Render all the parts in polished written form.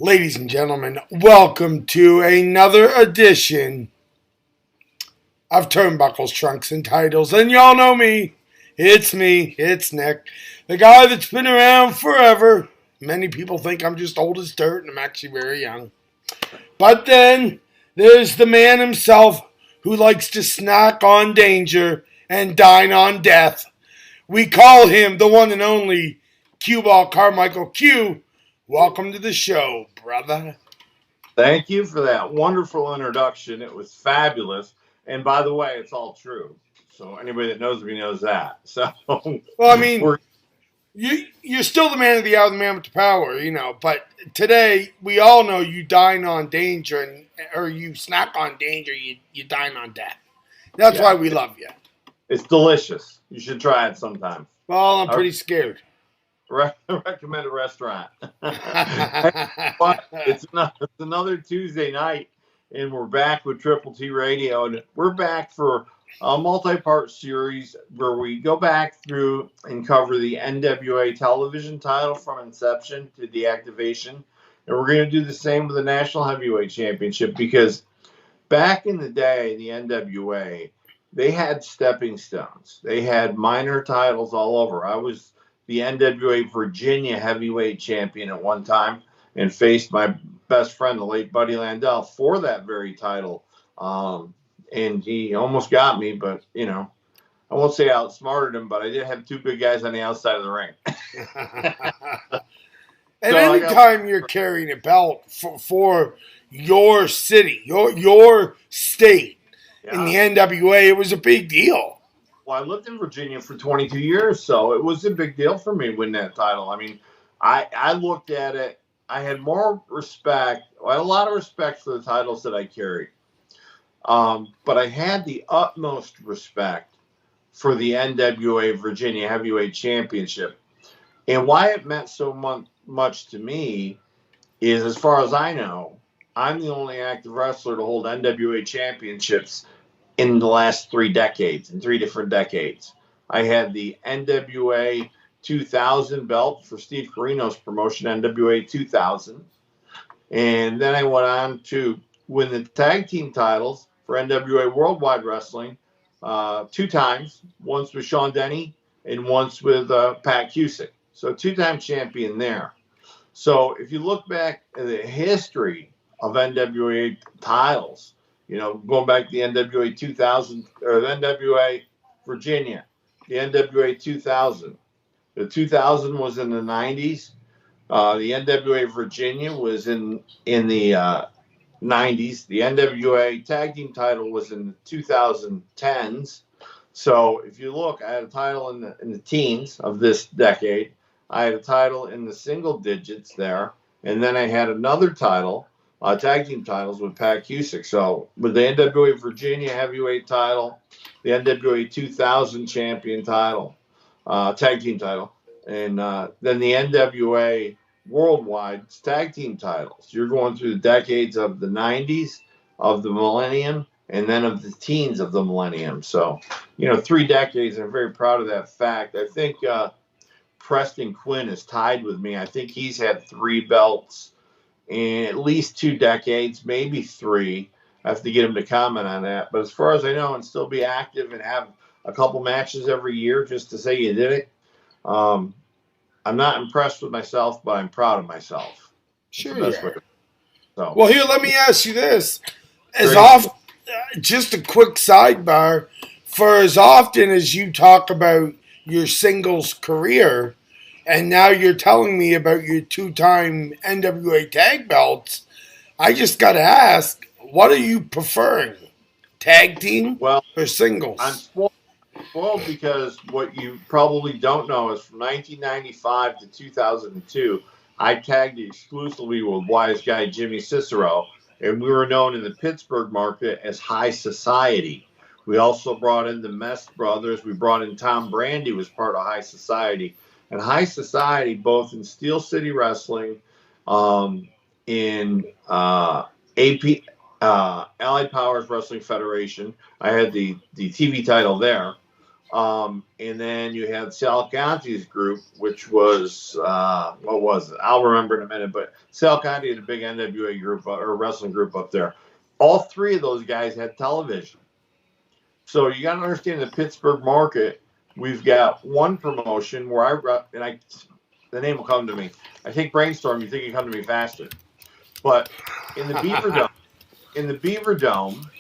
Ladies and gentlemen, welcome to another edition of Turnbuckles, Trunks, and Titles. And y'all know me. It's Nick, the guy that's been around forever. Many people think I'm just old as dirt, and I'm actually very young. But then there's the man himself who likes to snack on danger and dine on death. We call him the one and only Cue Ball Carmichael. Q, welcome to the show, brother. Thank you for that wonderful introduction. It was fabulous. And by the way, it's all true. So anybody that knows me knows that. So Well, I mean, you're still the man of the hour, the man with the power, But today, we all know you dine on danger, or you snack on danger, you dine on death. That's why we love you. It's delicious. You should try it sometime. Well, I'm pretty scared. Recommend a restaurant. But it's another Tuesday night, and we're back with Triple T Radio, and we're back for a multi-part series where we go back through and cover the NWA television title from inception to deactivation, and we're going to do the same with the National Heavyweight Championship because back in the day, the NWA, they had stepping stones. They had minor titles all over. I was the NWA Virginia heavyweight champion at one time and faced my best friend, the late Buddy Landell, for that very title. And he almost got me, but, I won't say I outsmarted him, but I did have two big guys on the outside of the ring. And anytime you're carrying a belt for your city, your state in the NWA, it was a big deal. Well, I lived in Virginia for 22 years, so it was a big deal for me winning that title. I mean, I looked at it. I had more respect. I had a lot of respect for the titles that I carried. But I had the utmost respect for the NWA Virginia Heavyweight Championship. And why it meant so much to me is, as far as I know, I'm the only active wrestler to hold NWA championships in the last 3 decades, in 3 different decades. I had the NWA 2000 belt for Steve Corino's promotion, NWA 2000. And then I went on to win the tag team titles for NWA Worldwide Wrestling 2 times, once with Sean Denny and once with Pat Cusick. So 2-time champion there. So if you look back at the history of NWA titles, going back to the NWA 2000 or the NWA Virginia, the NWA 2000. The 2000 was in the 90s. The NWA Virginia was in the 90s. The NWA tag team title was in the 2010s. So if you look, I had a title in the teens of this decade. I had a title in the single digits there, and then I had another title. Tag team titles with Pat Cusick. So with the NWA Virginia heavyweight title, the NWA 2000 champion title, tag team title, and then the NWA worldwide tag team titles. You're going through the decades of the 90s, of the millennium, and then of the teens of the millennium. So, 3 decades. I'm very proud of that fact. I think Preston Quinn is tied with me. I think he's had 3 belts in at least 2 decades, maybe 3. I have to get him to comment on that. But as far as I know, and still be active and have a couple matches every year just to say you did it. I'm not impressed with myself, but I'm proud of myself. Sure. So. Well, here, let me ask you this. Just a quick sidebar. For as often as you talk about your singles career, and now you're telling me about your 2-time NWA tag belts, I just got to ask, what are you preferring? Tag team or singles? I'm spoiled because what you probably don't know is from 1995 to 2002, I tagged exclusively with wise guy Jimmy Cicero, and we were known in the Pittsburgh market as High Society. We also brought in the Mess Brothers. We brought in Tom Brandy, was part of High Society. And High Society, both in Steel City Wrestling, in Allied Powers Wrestling Federation. I had the TV title there. And then you had Sal Conti's group, which was, what was it? I'll remember in a minute. But Sal Conti had a big NWA group or wrestling group up there. All three of those guys had television. So you got to understand the Pittsburgh market. We've got one promotion where the name will come to me. I think brainstorm. You think it come to me faster. But in the Beaver Dome,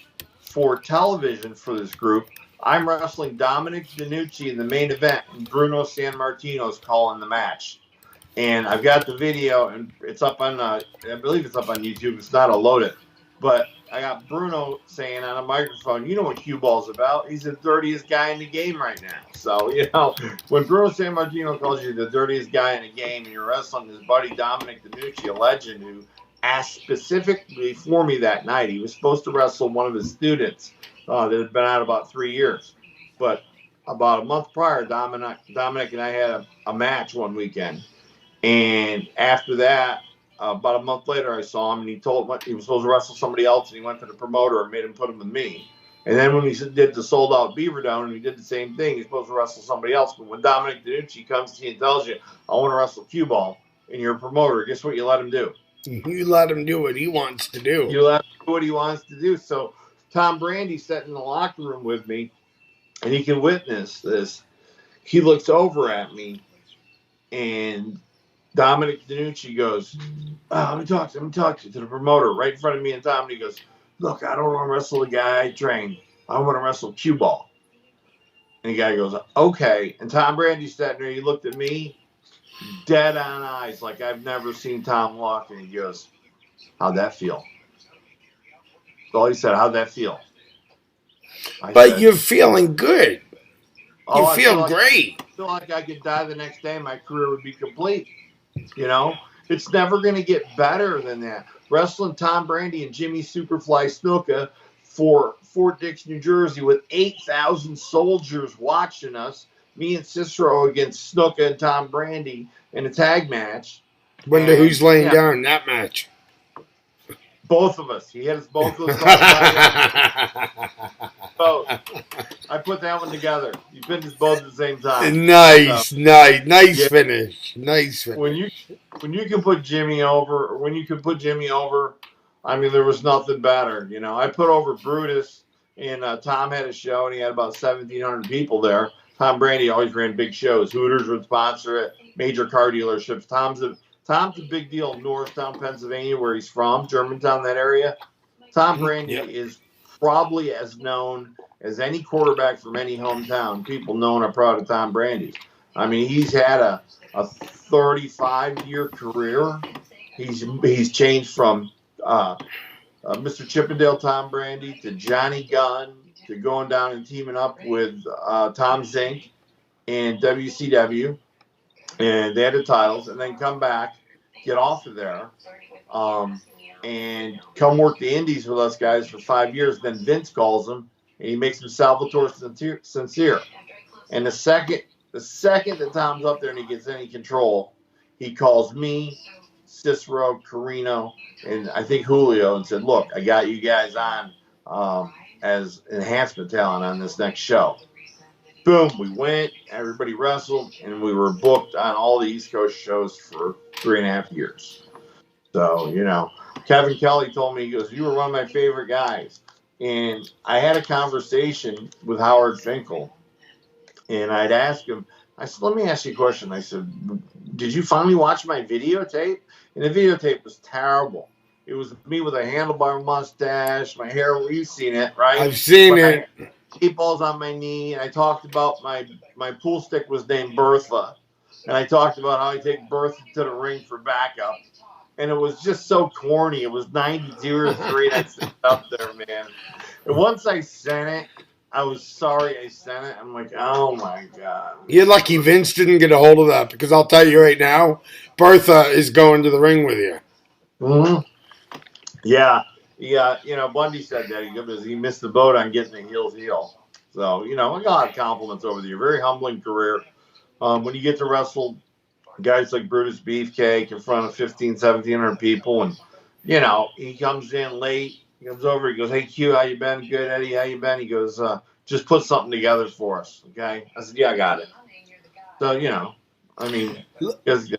for television for this group, I'm wrestling Dominic DiNucci in the main event, and Bruno Sammartino's calling the match. And I've got the video, and it's up on, I believe it's up on YouTube. It's not loaded. But I got Bruno saying on a microphone, you know what cue ball's about. He's the dirtiest guy in the game right now. So, when Bruno Sammartino calls you the dirtiest guy in the game, and you're wrestling his buddy Dominic DiNucci, a legend who asked specifically for me that night. He was supposed to wrestle one of his students that had been out about 3 years. But about a month prior, Dominic and I had a match one weekend. And after that, about a month later, I saw him, and he told he was supposed to wrestle somebody else, and he went to the promoter and made him put him with me. And then when he did the sold-out Beaver Dome, and he did the same thing, he's supposed to wrestle somebody else. But when Dominic DiNucci comes to you and tells you, I want to wrestle cue ball, and you're a promoter, guess what you let him do? You let him do what he wants to do. You let him do what he wants to do. So Tom Brandy's sitting in the locker room with me, and he can witness this. He looks over at me, and Dominic DiNucci goes, let me talk to you, to the promoter right in front of me and Tom. And he goes, look, I don't want to wrestle the guy I trained. I want to wrestle cue ball. And the guy goes, okay. And Tom Brandy's sitting there. He looked at me, dead on eyes, like I've never seen Tom look. And he goes, how'd that feel? That's all he said. How'd that feel? But said, you're feeling good. You feel great. I feel like I could die the next day. My career would be complete. It's never going to get better than that. Wrestling Tom Brandy and Jimmy Superfly Snuka for Fort Dix, New Jersey, with 8,000 soldiers watching us. Me and Cicero against Snuka and Tom Brandy in a tag match. Wonder who's laying down in that match. Both of us. He had us both of us. Both. I put that one together. You pinned us both at the same time. Nice finish. Nice finish. When you can put Jimmy over, I mean, there was nothing better. I put over Brutus, and Tom had a show, and he had about 1,700 people there. Tom Brandy always ran big shows. Hooters would sponsor it. Major car dealerships. Tom's a big deal in Norristown, Pennsylvania, where he's from, Germantown, that area. Tom Brandy is probably as known as any quarterback from any hometown. People know and are proud of Tom Brandy. I mean, he's had a 35-year career. He's changed from Mr. Chippendale Tom Brandy to Johnny Gunn to going down and teaming up with Tom Zink and WCW. And they had the titles, and then come back, get off of there, and come work the indies with us guys for 5 years. Then Vince calls him, and he makes him Salvatore Sincere. And the second that Tom's up there and he gets any control, he calls me, Cicero, Carino, and I think Julio, and said, look, I got you guys on as enhancement talent on this next show. Boom, we went, everybody wrestled, and we were booked on all the East Coast shows for 3.5 years. So, Kevin Kelly told me, he goes, you were one of my favorite guys. And I had a conversation with Howard Finkel, and I'd ask him, I said, let me ask you a question. I said, did you finally watch my videotape? And the videotape was terrible. It was me with a handlebar mustache, my hair, you've seen it, right? I've seen it. 8 balls on my knee, and I talked about my pool stick was named Bertha, and I talked about how I take Bertha to the ring for backup, and it was just so corny. It was 90-3. I sent up there, man. And once I sent it, I was sorry I sent it. I'm like, oh my God. You're lucky Vince didn't get a hold of that, because I'll tell you right now, Bertha is going to the ring with you. Mm-hmm. Yeah. Bundy said that he missed the boat on getting the heel's heel. So, I got a lot of compliments over the year. Very humbling career. When you get to wrestle guys like Brutus Beefcake in front of 1,700 people, and, he comes in late. He comes over. He goes, hey, Q, how you been? Good, Eddie, how you been? He goes, just put something together for us, okay? I said, yeah, I got it. So, I mean, because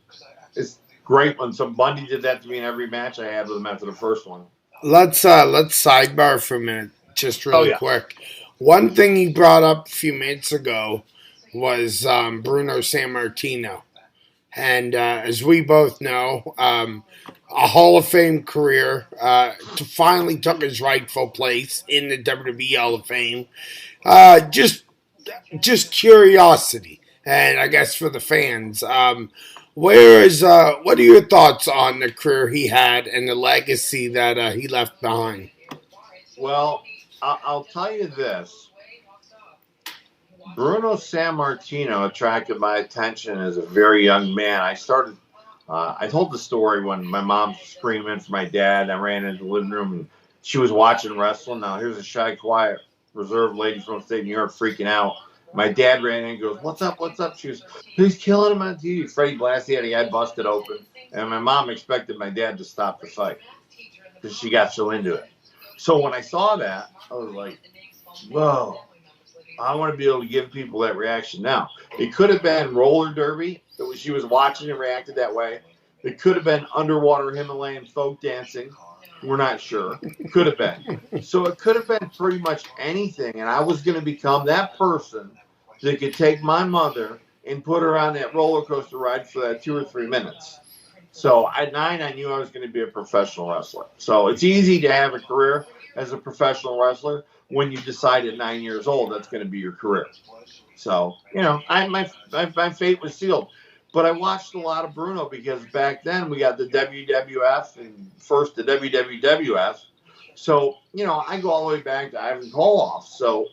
it's great when some Bundy did that to me in every match I had with him after the first one. Let's sidebar for a minute, just Oh, really yeah. quick. One thing he brought up a few minutes ago was Bruno Sammartino, and as we both know, a Hall of Fame career, finally took his rightful place in the WWE Hall of Fame. Just curiosity, and I guess for the fans, what are your thoughts on the career he had and the legacy that he left behind? Well, I'll tell you this. Bruno Sammartino attracted my attention as a very young man. I told the story when my mom was screaming for my dad. I ran into the living room and she was watching wrestling. Now, here's a shy, quiet, reserved lady from upstate New York freaking out. My dad ran in and goes, "What's up? What's up?" She was, "Who's killing him on TV?" Freddie Blassie had a guy busted open. And my mom expected my dad to stop the fight because she got so into it. So when I saw that, I was like, whoa. I want to be able to give people that reaction. Now, it could have been roller derby that she was watching and reacted that way. It could have been underwater Himalayan folk dancing. We're not sure. Could have been. So it could have been pretty much anything. And I was going to become that person that could take my mother and put her on that roller coaster ride for that 2 or 3 minutes. So at 9, I knew I was going to be a professional wrestler. So it's easy to have a career as a professional wrestler when you decide at 9 years old that's going to be your career. So, my fate was sealed. But I watched a lot of Bruno because back then we got the WWF and first the WWF. So, I go all the way back to Ivan Koloff. So,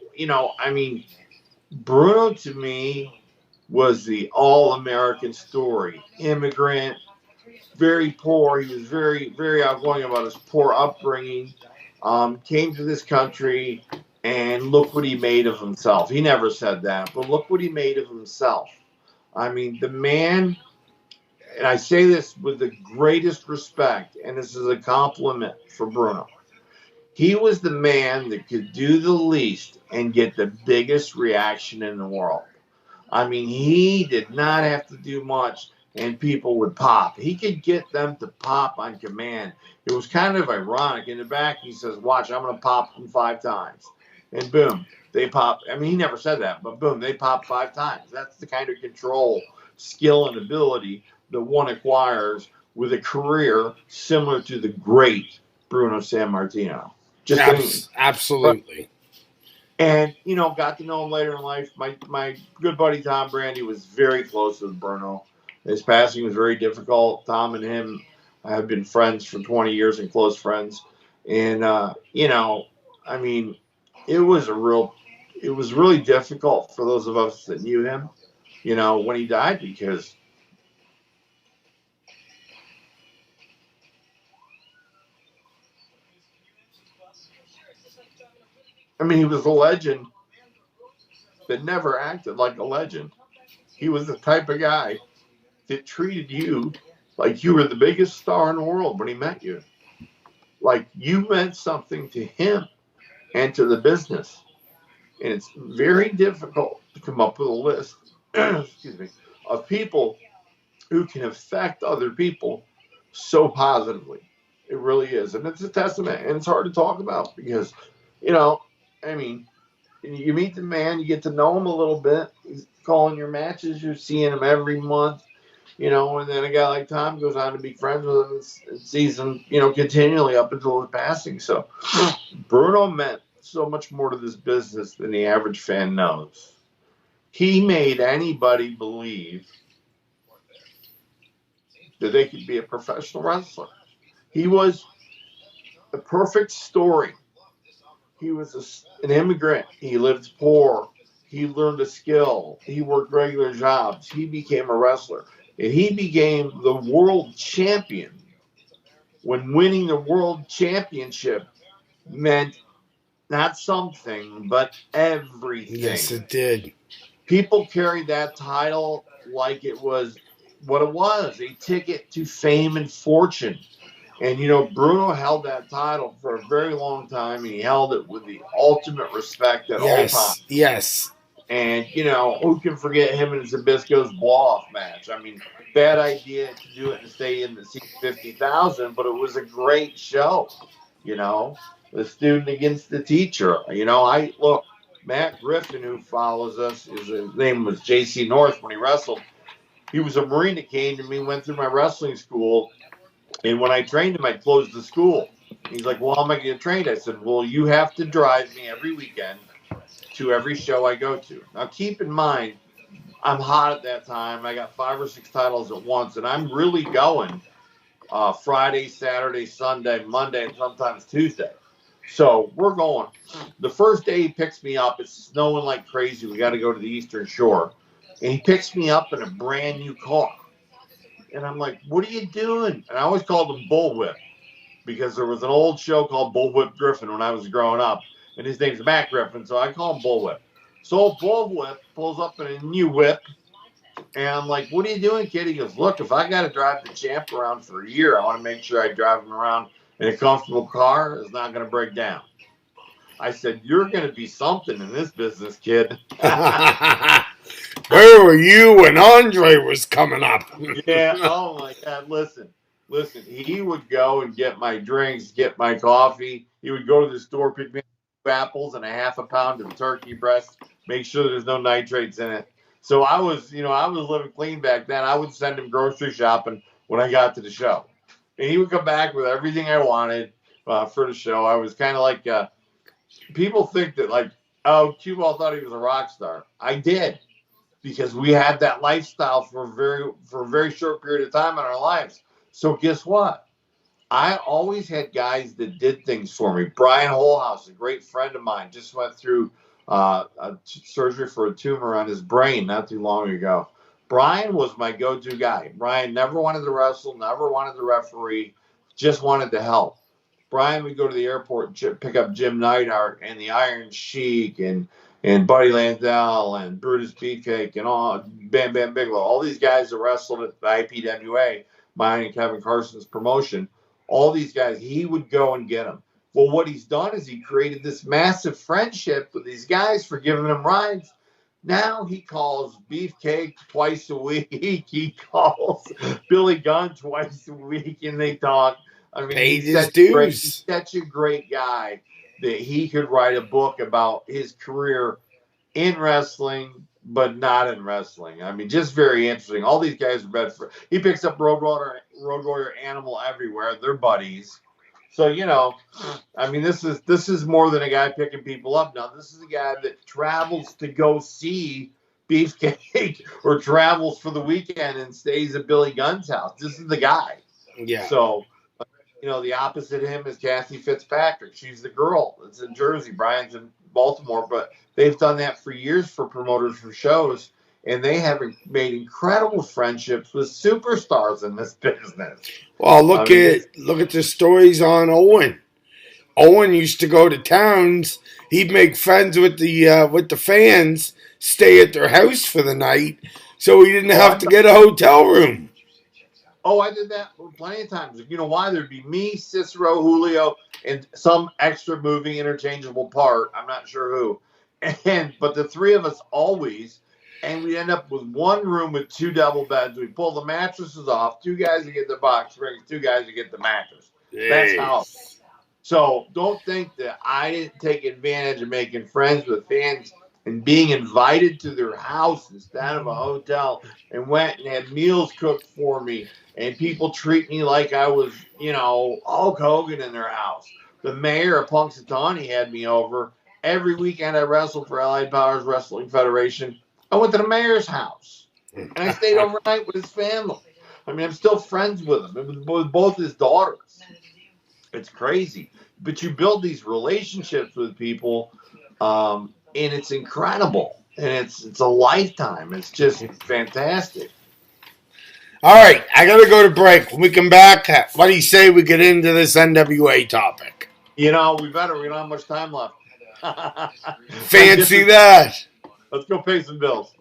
Bruno to me was the all-American story. Immigrant, very poor. He was very, very outgoing about his poor upbringing. Came to this country, and look what he made of himself. He never said that, but look what he made of himself. I mean, the man, and I say this with the greatest respect, and this is a compliment for Bruno. He was the man that could do the least and get the biggest reaction in the world. I mean, he did not have to do much and people would pop. He could get them to pop on command. It was kind of ironic. In the back, he says, "Watch, I'm going to pop them 5 times." And boom, they pop. I mean, he never said that, but boom, they pop 5 times. That's the kind of control, skill, and ability that one acquires with a career similar to the great Bruno Sammartino. Absolutely. And, got to know him later in life. My good buddy Tom Brandy was very close with Bruno. His passing was very difficult. Tom and him have been friends for 20 years and close friends. And, I mean, it was really difficult for those of us that knew him, when he died because he was a legend that never acted like a legend. He was the type of guy that treated you like you were the biggest star in the world when he met you. Like you meant something to him and to the business. And it's very difficult to come up with a list excuse me, of people who can affect other people so positively. It really is. And it's a testament. And it's hard to talk about because, you meet the man, you get to know him a little bit. He's calling your matches, you're seeing him every month, and then a guy like Tom goes on to be friends with him and sees him, continually up until his passing. So Bruno meant so much more to this business than the average fan knows. He made anybody believe that they could be a professional wrestler. He was the perfect story. He was an immigrant. He lived poor. He learned a skill. He worked regular jobs. He became a wrestler. And he became the world champion when winning the world championship meant not something, but everything. Yes, it did. People carried that title like it was what it was, a ticket to fame and fortune. And, Bruno held that title for a very long time, and he held it with the ultimate respect at all times. Yes. And, who can forget him and Zbyszko's blow-off match? I mean, bad idea to do it in a stadium that seats 50,000, but it was a great show, the student against the teacher. Look, Matt Griffin, who follows us, his name was J.C. North when he wrestled. He was a Marine that came to me, went through my wrestling school, and when I trained him, I closed the school. He's like, well, how am I going to train? I said, well, you have to drive me every weekend to every show I go to. Now, keep in mind, I'm hot at that time. I got 5 or 6 titles at once, and I'm really going Friday, Saturday, Sunday, Monday, and sometimes Tuesday. So we're going. The first day he picks me up, it's snowing like crazy. We got to go to the Eastern Shore. And he picks me up in a brand new car. And I'm like, what are you doing? And I always called him Bullwhip because there was an old show called Bullwhip Griffin when I was growing up. And his name's Matt Griffin, so I call him Bullwhip. So Bullwhip pulls up in a new whip. And I'm like, what are you doing, kid? He goes, look, if I got to drive the champ around for a year, I want to make sure I drive him around in a comfortable car. It's not going to break down. I said, you're going to be something in this business, kid. Where were you when Andre was coming up? Yeah. Oh, my God. Listen. He would go and get my drinks, get my coffee. He would go to the store, pick me up 2 apples and a half a pound of turkey breast, make sure there's no nitrates in it. So I was living clean back then. I would send him grocery shopping when I got to the show. And he would come back with everything I wanted for the show. I was kind of like, people think that Q-Ball thought he was a rock star. I did, because we had that lifestyle for a very short period of time in our lives. So guess what? I always had guys that did things for me. Brian Holhouse, a great friend of mine, just went through a surgery for a tumor on his brain not too long ago. Brian was my go-to guy. Brian never wanted to wrestle, never wanted to referee, just wanted to help. Brian would go to the airport and pick up Jim Neidhart and the Iron Sheik and Buddy Landell and Brutus Beefcake and all Bam Bam Bigelow. All these guys that wrestled at the IPWA, mine and Kevin Carson's promotion. All these guys, he would go and get them. Well, what he's done is he created this massive friendship with these guys for giving him rides. Now he calls Beefcake twice a week. He calls Billy Gunn twice a week, and they talk. I mean, he's such a great guy that he could write a book about his career in wrestling, but not in wrestling. I mean, just very interesting. All these guys are Bedford. He picks up Road Warrior Animal everywhere. They're buddies. So, I mean, this is more than a guy picking people up. Now, this is a guy that travels to go see Beefcake or travels for the weekend and stays at Billy Gunn's house. This is the guy. Yeah. So, the opposite of him is Kathy Fitzpatrick. She's the girl that's in Jersey. Brian's in Baltimore, but they've done that for years for promoters for shows, and they have made incredible friendships with superstars in this business. Well, look at the stories on Owen. Owen used to go to towns. He'd make friends with the fans, stay at their house for the night, so he didn't have to get a hotel room. Oh, I did that plenty of times. You know why? There'd be me, Cicero, Julio, and some extra moving interchangeable part. I'm not sure who. But the 3 of us always, and we'd end up with one room with 2 double beds. We'd pull the mattresses off. 2 guys to get the box springs, 2 guys to get the mattress. That's how. So don't think that I didn't take advantage of making friends with fans and being invited to their house instead of a hotel, and went and had meals cooked for me. And people treat me like I was, Hulk Hogan in their house. The mayor of Punxsutawney had me over. Every weekend I wrestled for Allied Powers Wrestling Federation. I went to the mayor's house. And I stayed overnight with his family. I mean, I'm still friends with him, with both his daughters. It's crazy. But you build these relationships with people, and it's incredible. And it's a lifetime. It's just fantastic. All right, I got to go to break. When we come back, what do you say we get into this NWA topic? We better. We don't have much time left. Fancy that. Let's go pay some bills.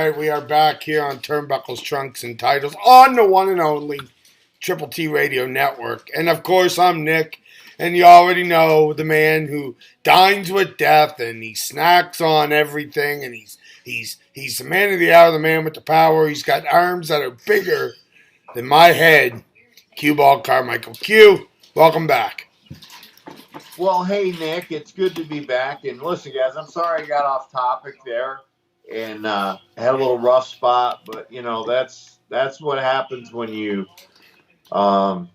right, we are back here on Turnbuckles, Trunks, and Titles on the one and only Triple T Radio Network. And of course, I'm Nick, and you already know the man who dines with death and he snacks on everything, and he's the man of the hour, the man with the power. He's got arms that are bigger than my head. Cue Ball Carmichael. Q, welcome back. Well, hey, Nick, it's good to be back. And listen, guys, I'm sorry I got off topic there and had a little rough spot, but you know that's what happens when you Talk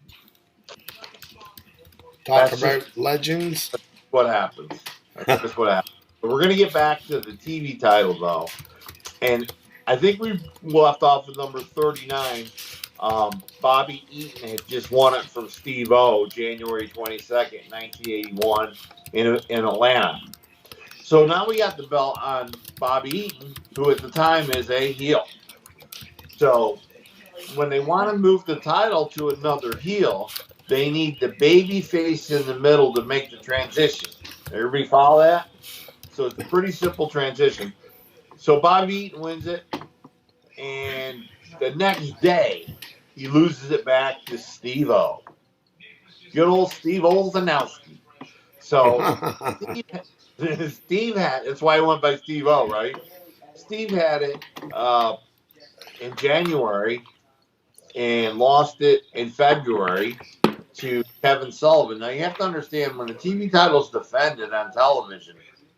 that's about just legends. what happens. That's just what happens. But we're gonna get back to the TV title though, and I think we left off with number 39. Bobby Eaton had just won it from Steve O, January 22nd, 1981, in Atlanta. So now we got the belt on Bobby Eaton, who at the time is a heel. So when they want to move the title to another heel, they need the baby face in the middle to make the transition. Everybody follow that? So it's a pretty simple transition. So Bobby Eaton wins it, and the next day he loses it back to Steve O. Good old Steve Olszanowski. So Steve had, that's why he went by Steve O, right? Steve had it in January and lost it in February to Kevin Sullivan. Now you have to understand, when the TV title is defended on television,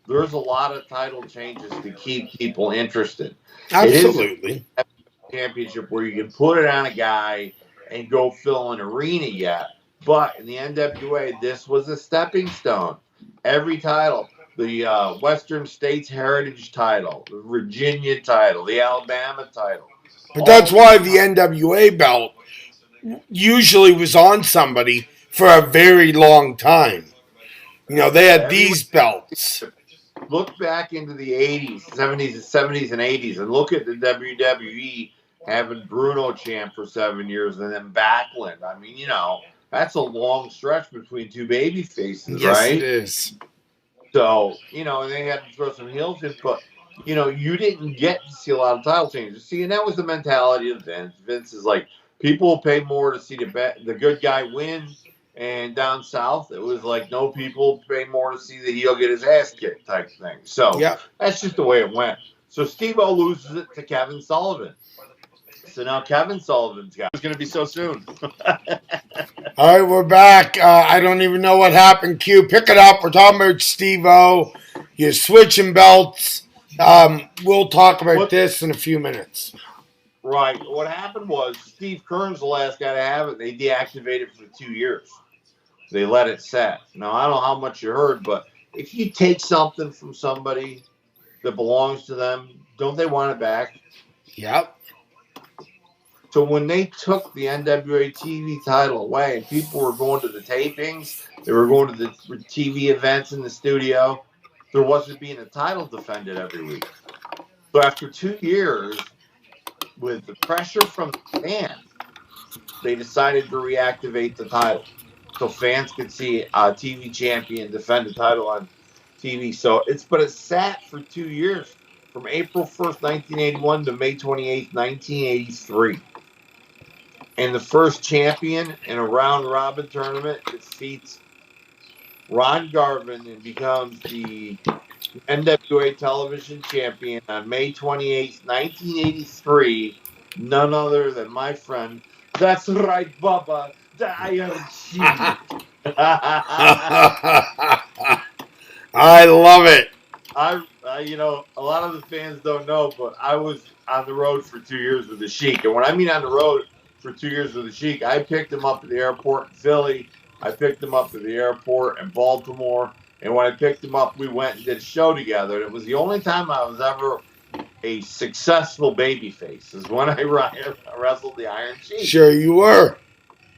there's a lot of title changes to keep people interested. Absolutely. It is a championship where you can put it on a guy and go fill an arena yet. But in the NWA, this was a stepping stone. Every title, the Western States Heritage title, the Virginia title, the Alabama title. But that's why the NWA belt usually was on somebody for a very long time. You know, they had these belts. Look back into the 80s, 70s, and 80s, and look at the WWE having Bruno champ for 7 years and then Backlund. I mean, you know, that's a long stretch between two baby faces, Yes, right? it is. So, you know, and they had to throw some heels in, but, you know, you didn't get to see a lot of title changes. See, and that was the mentality of Vince. Vince is like, people will pay more to see the good guy win. And down south, it was like, no, people pay more to see the heel get his ass kicked type thing. So That's just the way it went. So Steve-O loses it to Kevin Sullivan. So now Kevin Sullivan's got it's going to be so soon. All right, we're back. I don't even know what happened. Q, pick it up. We're talking about Steve-O. You're switching belts. We'll talk about this in a few minutes. Right. What happened was Steve Keirn's the last guy to have it. They deactivated it for 2 years. They let it set. Now, I don't know how much you heard, but if you take something from somebody that belongs to them, don't they want it back? Yep. So when they took the NWA TV title away and people were going to the tapings, they were going to the TV events in the studio, there wasn't being a title defended every week. So after 2 years, with the pressure from the fans, they decided to reactivate the title so fans could see a TV champion defend the title on TV. So it sat for 2 years, from April 1st, 1981 to May 28th, 1983. And the first champion in a round-robin tournament defeats Ron Garvin and becomes the NWA television champion on May 28th, 1983. None other than my friend, that's right, Bubba, the Iron Sheik. I love it. You know, a lot of the fans don't know, but I was on the road for 2 years with the Sheik. And when I mean on the road for 2 years with the Sheik, I picked him up at the airport in Philly. I picked him up at the airport in Baltimore. And when I picked him up, we went and did a show together. And it was the only time I was ever a successful babyface, is when I wrestled the Iron Sheik. Sure you were.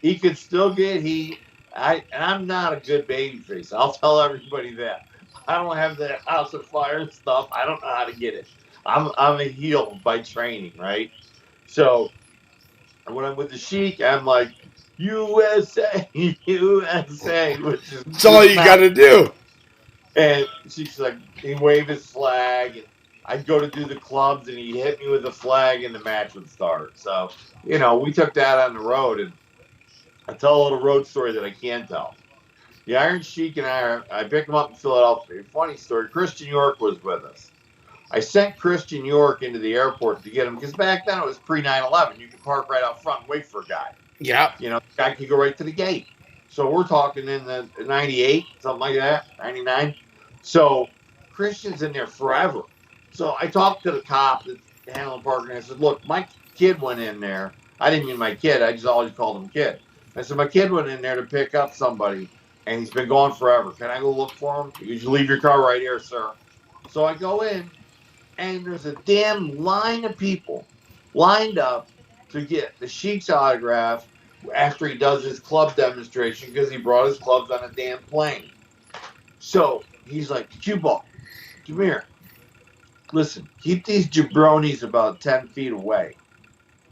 He could still get heat. I'm not a good babyface. I'll tell everybody that. I don't have the House of Fire and stuff. I don't know how to get it. I'm a heel by training, right? So when I'm with the Sheik, I'm like, USA, USA, which is that's all you got to do. And she's like, he waved his flag, and I'd go to do the clubs, and he'd hit me with the flag, and the match would start. So, we took that on the road, and I tell a little road story that I can tell. The Iron Sheik and I picked him up in Philadelphia. Funny story, Christian York was with us. I sent Christian York into the airport to get him because back then it was pre 9/11. You could park right out front and wait for a guy. Yep. The guy could go right to the gate. So we're talking in the 98, something like that, 99. So Christian's in there forever. So I talked to the cop that's handling parking, and I said, look, my kid went in there. I didn't mean my kid. I just always called him kid. I said, my kid went in there to pick up somebody, and he's been gone forever. Can I go look for him? You leave your car right here, sir. So I go in, and there's a damn line of people lined up to get the Sheik's autograph after he does his club demonstration because he brought his clubs on a damn plane. So he's like, Cue Ball, come here. Listen, keep these jabronis about 10 feet away.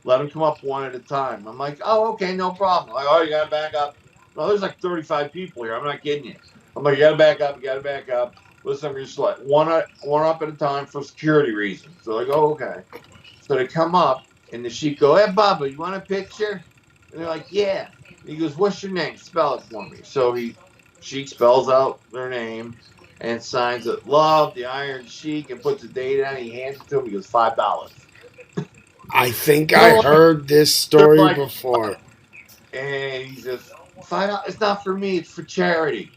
Let them come up one at a time. I'm like, oh, okay, no problem. Like, oh, you got to back up. No, there's like 35 people here. I'm not kidding you. I'm like, you got to back up. You got to back up. Listen, I'm just like one up at a time for security reasons. So like, oh, okay. So they come up, and the Sheik go, hey, Bubba, you want a picture? And they're like, yeah. And he goes, what's your name? Spell it for me. So Sheik spells out their name and signs it, Love, the Iron Sheik, and puts a date on it. He hands it to him. He goes, $5. I think I They're like, heard this they're story like, before. and he says, $5. It's not for me. It's for charity.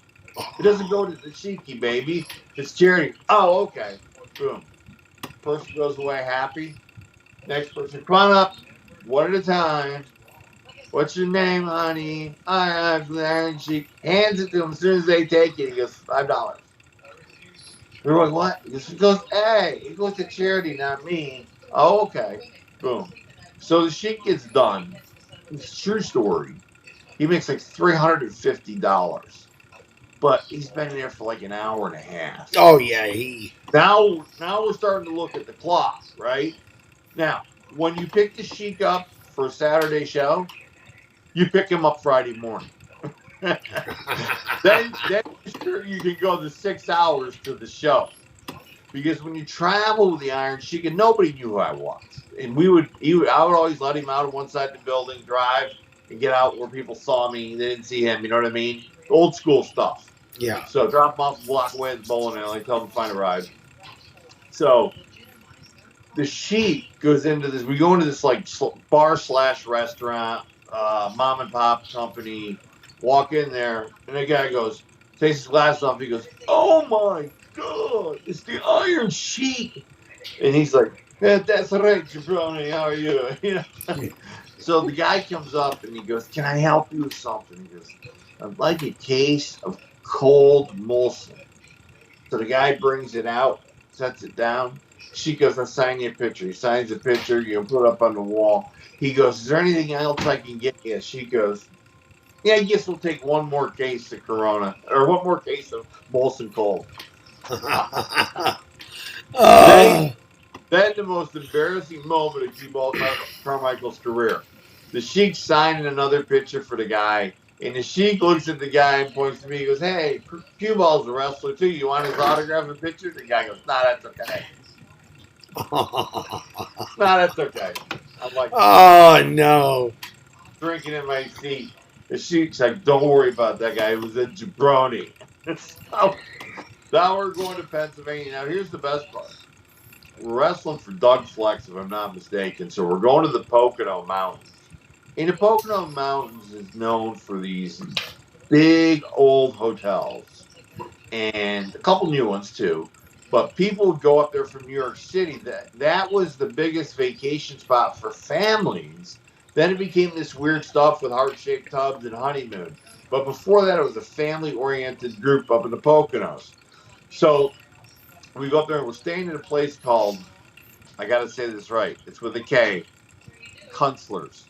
It doesn't go to the Sheiky, baby. It's charity. Oh, okay. Boom. Person goes away happy. Next person, come on up, one at a time. What's your name, honey? I'm the Iron Sheik. Hands it to him as soon as they take it. He goes, $5. They're like, what? He goes, hey, it goes to charity, not me. Oh, okay. Boom. So the Sheik gets done. It's a true story. He makes like $350. But he's been in there for like an hour and a half. Oh yeah, Now we're starting to look at the clock, right? Now, when you pick the Sheik up for a Saturday show, you pick him up Friday morning. then sure you can go the 6 hours to the show. Because when you travel with the Iron Sheik, and nobody knew who I was, and I would always let him out of one side of the building, drive, and get out where people saw me. They didn't see him. You know what I mean? Old school stuff. yeah. So drop him off a block away at the bowling alley, tell him to find a ride. So the Sheik goes into this. We go into this like bar / restaurant, mom and pop company. Walk in there, and the guy goes, takes his glasses off. He goes, "Oh my God, it's the Iron Sheik," and he's like, "That's right, jabroni. How are you?" So the guy comes up and he goes, "Can I help you with something?" He goes, "I'd like a case of cold Molson." So the guy brings it out, sets it down. She goes, I'll sign you a picture. He signs a picture, put it up on the wall. He goes, is there anything else I can get you? She goes, yeah, I guess we'll take one more case of Corona, or one more case of Molson Cold. Then, then the most embarrassing moment of Cue Ball Carmichael's career. The Sheik signing another picture for the guy, and the Sheik looks at the guy and points to me. He goes, hey, Cue Ball's a wrestler too. You want his autograph and picture? The guy goes, nah, that's okay. Nah, that's okay. I'm like, Oh no. drinking in my seat. The Sheik's like, don't worry about that guy. It was a jabroni. So now we're going to Pennsylvania. Now here's the best part. We're wrestling for Doug Flex, if I'm not mistaken. So we're going to the Pocono Mountains. And the Pocono Mountains is known for these big old hotels and a couple new ones too. But people would go up there from New York City. That was the biggest vacation spot for families. Then it became this weird stuff with heart-shaped tubs and honeymoon. But before that, it was a family-oriented group up in the Poconos. So we go up there and we're staying in a place called, I got to say this right, it's with a K, Kunstler's.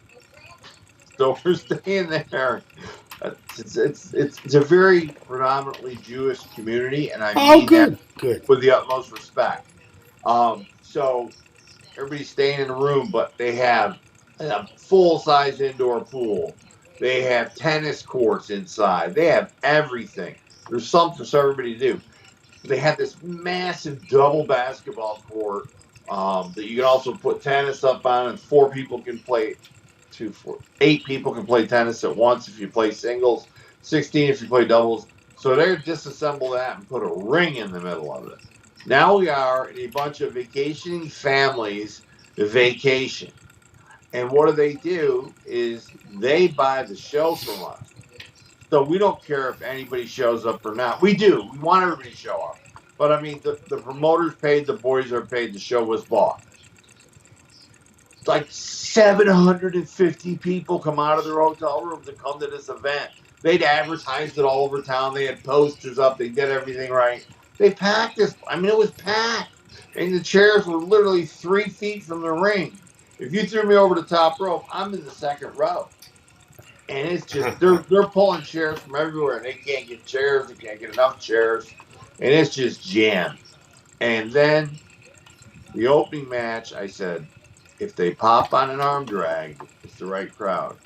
So we're staying there. It's a very predominantly Jewish community, and I Oh mean that good. Good. with the utmost respect. So everybody's staying in a room, but they have a full size indoor pool. They have tennis courts inside. They have everything. There's something for everybody to do. They had this massive double basketball court that you can also put tennis up on, and 4 people can play. 8 people can play tennis at once if you play singles. 16 if you play doubles. So they disassemble that and put a ring in the middle of it. Now we are in a bunch of vacationing families vacation. And what do? Is they buy the show from us. So we don't care if anybody shows up or not. We do. We want everybody to show up. But I mean, the promoters paid, the boys are paid, the show was bought. Like 750 people come out of their hotel rooms and come to this event. They'd advertised it all over town. They had posters up. They did everything right. They packed this. I mean, it was packed. And the chairs were literally 3 feet from the ring. If you threw me over the top rope, I'm in the second row. And it's just they're pulling chairs from everywhere. And they can't get chairs. They can't get enough chairs. And it's just jammed. And then the opening match, I said, if they pop on an arm drag, it's the right crowd.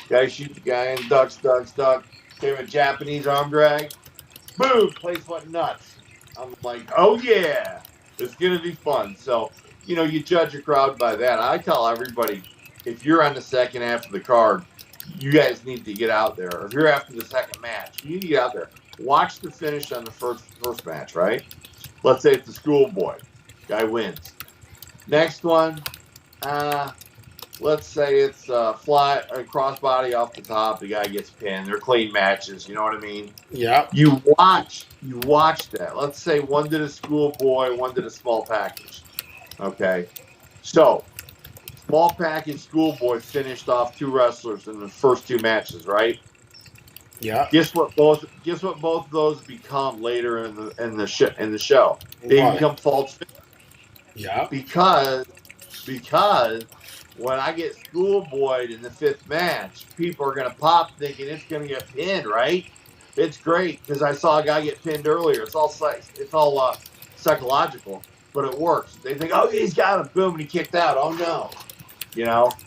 Guy shoot the guy and ducks. They have a Japanese arm drag. Boom, place went nuts. I'm like, oh yeah, it's gonna be fun. So, you judge a crowd by that. I tell everybody, if you're on the second half of the card, you guys need to get out there. Or if you're after the second match, you need to get out there. Watch the finish on the first match, right? Let's say it's the schoolboy. Guy wins. Next one, let's say it's a crossbody off the top. The guy gets pinned. They're clean matches. You know what I mean? Yeah. You watch that. Let's say one did a schoolboy, one did a small package. Okay, so small package schoolboy finished off 2 wrestlers in the first 2 matches, right? Yeah. Guess what both of those become later in the show? They become false. Yeah. Because when I get schoolboyed in the 5th match, people are going to pop thinking it's going to get pinned, right? It's great because I saw a guy get pinned earlier. It's all psychological, but it works. They think, oh, he's got him. Boom, and he kicked out. Oh, no.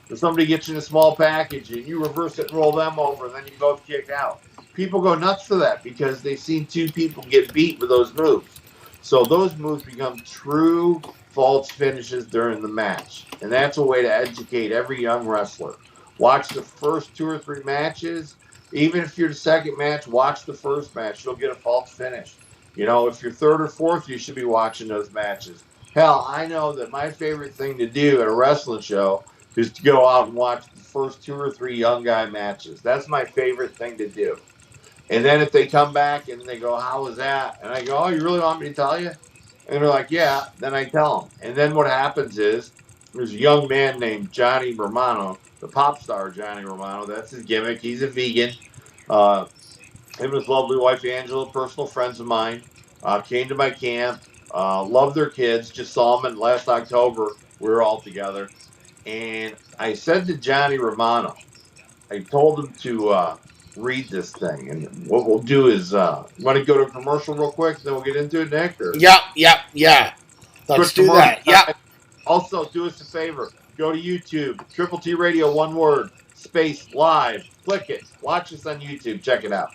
If somebody gets you in a small package and you reverse it and roll them over, and then you both kick out. People go nuts for that because they've seen 2 people get beat with those moves. So those moves become true false finishes during the match. And that's a way to educate every young wrestler. Watch the first 2 or 3 matches. Even if you're the second match, watch the first match. You'll get a false finish. If you're 3rd or 4th, you should be watching those matches. Hell, I know that my favorite thing to do at a wrestling show is to go out and watch the first 2 or 3 young guy matches. That's my favorite thing to do. And then if they come back and they go, how was that? And I go, oh, you really want me to tell you? And they're like, yeah. Then I tell them. And then what happens is there's a young man named Johnny Romano, the pop star Johnny Romano. That's his gimmick. He's a vegan. Him and his lovely wife, Angela, personal friends of mine, came to my camp, loved their kids, just saw them in last October. We were all together. And I said to Johnny Romano, I told him to read this thing. And what we'll do is, want to go to a commercial real quick, then we'll get into it, Nick? Or? Yeah. Let's do that. Yeah. Also, do us a favor. Go to YouTube, Triple T Radio, one word, space, live. Click it. Watch us on YouTube. Check it out.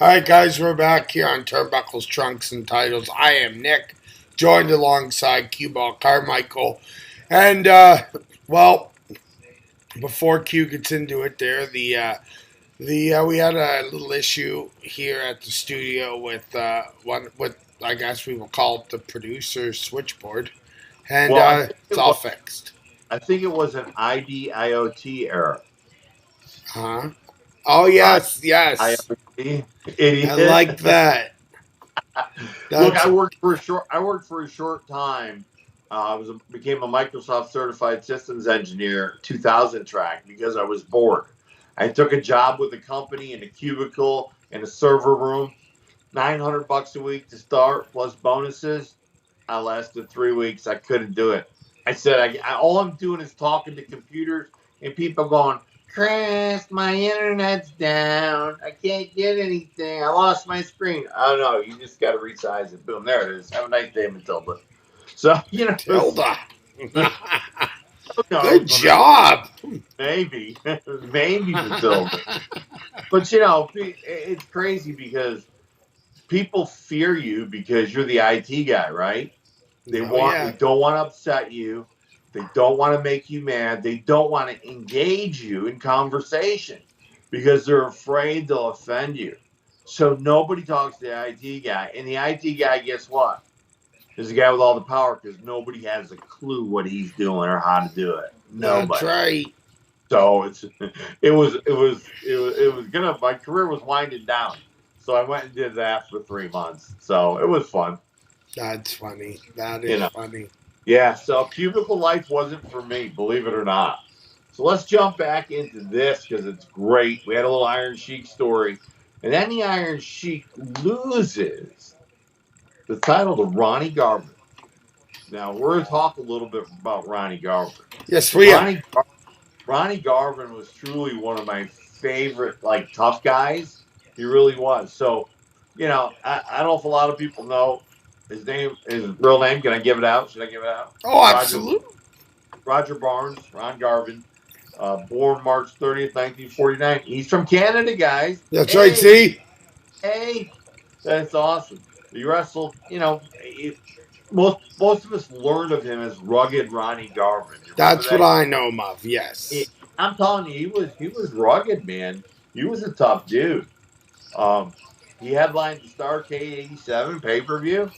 All right, guys, we're back here on Turnbuckles, Trunks, and Titles. I am Nick. joined alongside Cue Ball Carmichael. And, well, before Q gets into it there, we had a little issue here at the studio with one with I guess we will call it the producer's switchboard, and Well, I think it's all fixed. it was an IDIOT error. Huh? Oh yes, yes, IoT, I like idiot. that. Look, That's I worked for a short time. Became a Microsoft certified systems engineer 2000 track because I was bored. I took a job with a company in a cubicle in a server room, $900 a week to start plus bonuses. I lasted 3 weeks. I couldn't do it. I said, all I'm doing is talking to computers and people going, Chris, my internet's down. I can't get anything. I lost my screen. Oh, no, you just got to resize it. Boom, there it is. Have a nice day, Matilda. So, Tilda. who Good knows? job. Maybe, maybe Matilda. But, it's crazy because people fear you because you're the IT guy, right? Oh yeah, They don't want to upset you. They don't want to make you mad. They don't want to engage you in conversation because they're afraid they'll offend you. So nobody talks to the IT guy. And the IT guy, guess what? Is the guy with all the power because nobody has a clue what he's doing or how to do it. that's Nobody. right. So it was gonna my career was winding down. So I went and did that for 3 months. So it was fun. That's funny. That You is know. funny. Yeah, so cubicle life wasn't for me, believe it or not. So let's jump back into this because it's great. We had a little Iron Sheik story, and then the Iron Sheik loses the title to Ronnie Garvin. Now we're going to talk a little bit about Ronnie Garvin. Yes, we are. Ronnie Garvin was truly one of my favorite, like tough guys. He really was. So, I don't know if a lot of people know his real name. Can I give it out? Should I give it out? Oh, Roger absolutely. Roger Barnes, Ron Garvin, born March 30th, 1949. He's from Canada, guys. That's right. Hey, See, hey, that's awesome. He wrestled, most of us learned of him as rugged Ronnie Garvin. You remember that's what that? I know him of. Yes. I'm telling you, he was rugged, man. He was a tough dude. Um, he headlined the Starrcade '87 pay per view.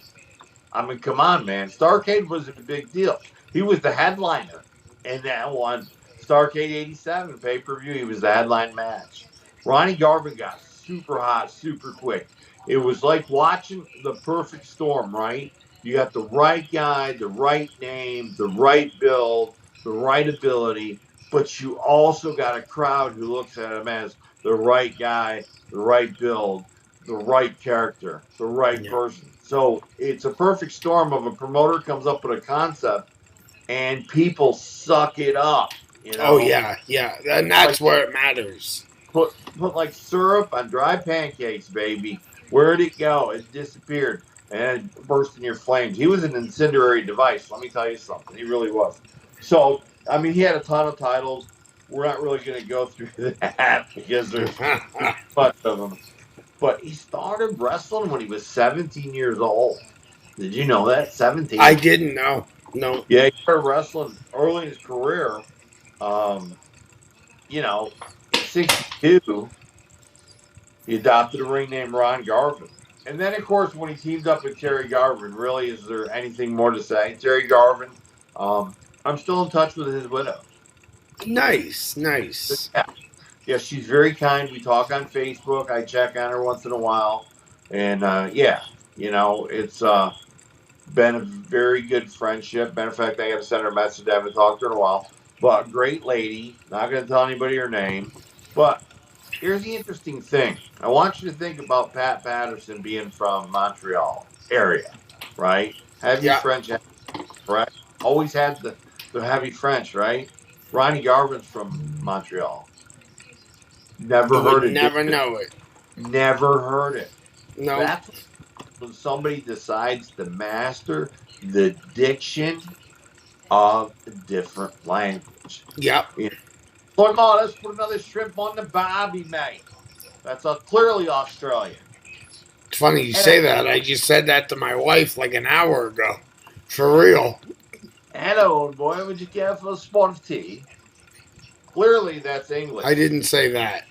I mean, come on, man. Starrcade was a big deal. He was the headliner in that one Starrcade '87 pay per view. He was the headline match. Ronnie Garvin got super hot, super quick. It was like watching the perfect storm, right? You got the right guy, the right name, the right build, the right ability, but you also got a crowd who looks at him as the right guy, the right build, the right character, the right Yeah. person. So it's a perfect storm of a promoter comes up with a concept and people suck it up, Oh yeah, yeah, and that's like where it matters. put like syrup on dry pancakes, baby. Where'd it go? It disappeared and it burst in your flames. He was an incendiary device. Let me tell you something. He really was. So I mean, he had a ton of titles. We're not really going to go through that because there's too much of them. But he started wrestling when he was 17 years old. Did you know that? I 17. didn't know. No. Yeah, he started wrestling early in his career. Um, in 62, he adopted a ring named Ron Garvin. And then, of course, when he teamed up with Terry Garvin, really, is there anything more to say? Terry Garvin, I'm still in touch with his widow. Nice, nice. Yeah, yeah, she's very kind. We talk on Facebook. I check on her once in a while. And yeah, it's been a very good friendship. Matter of fact, I got to send her a message. I haven't talked to her in a while. But great lady. Not going to tell anybody her name. But here's the interesting thing. I want you to think about Pat Patterson being from Montreal area, right? Heavy Yeah, French, right? Always had the heavy French, right? Ronnie Garvin's from Montreal. you Never would heard a never difference. know it. Never heard it. No. That's when somebody decides to master the diction of a different language. Yep. You know, like, oh, let's put another shrimp on the barbie, mate. That's clearly Australian. It's funny you And say that. I just said that to my wife like an hour ago. For real. Hello, boy. Would you care for a spot of tea? Clearly, that's I English. didn't say that.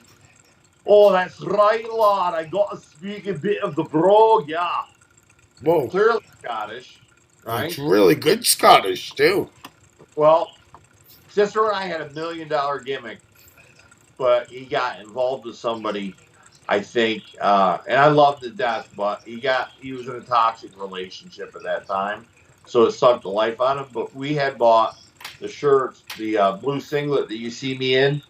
Oh, that's right, lad. I got to speak a bit of the brogue, yeah. Whoa. Clearly Scottish, It's right? really good Scottish, too. Well, Sister and I had $1 million gimmick, but he got involved with somebody, I think, and I loved to death, but he was in a toxic relationship at that time, so it sucked the life out of him. But we had bought the shirts, the blue singlet that you see me in.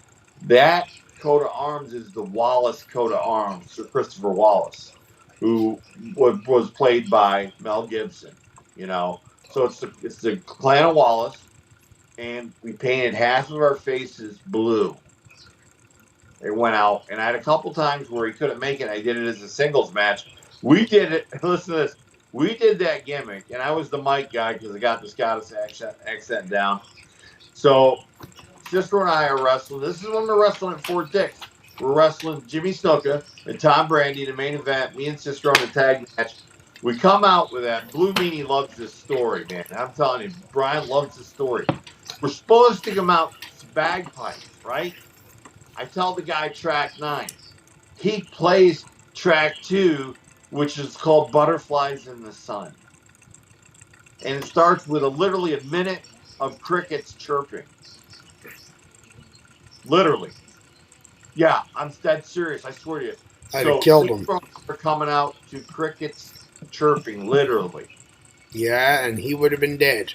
That coat of arms is the Wallace coat of arms, Sir Christopher Wallace, who was played by Mel Gibson. You know, so it's the clan of Wallace, and we painted half of our faces blue. It went out, and I had a couple times where he couldn't make it. I did it as a singles match. We did it. Listen to this. We did that gimmick, and I was the mic guy because I got the Scottish accent down. So Sister and I are wrestling. This is when we're wrestling at Fort Dix. We're wrestling Jimmy Snuka and Tom Brandy, the main event. Me and Sister on the tag match. We come out with that. Blue Meanie loves this story, man. I'm telling you, Brian loves this story. We're supposed to come out to bagpipes, right? I tell the guy track 9. He plays track 2, which is called Butterflies in the Sun. And it starts with literally a minute of crickets chirping. Literally. Yeah, I'm dead serious. I swear to you. I'd have So killed Sister him. are coming out to crickets chirping, literally. Yeah, and he would have been dead.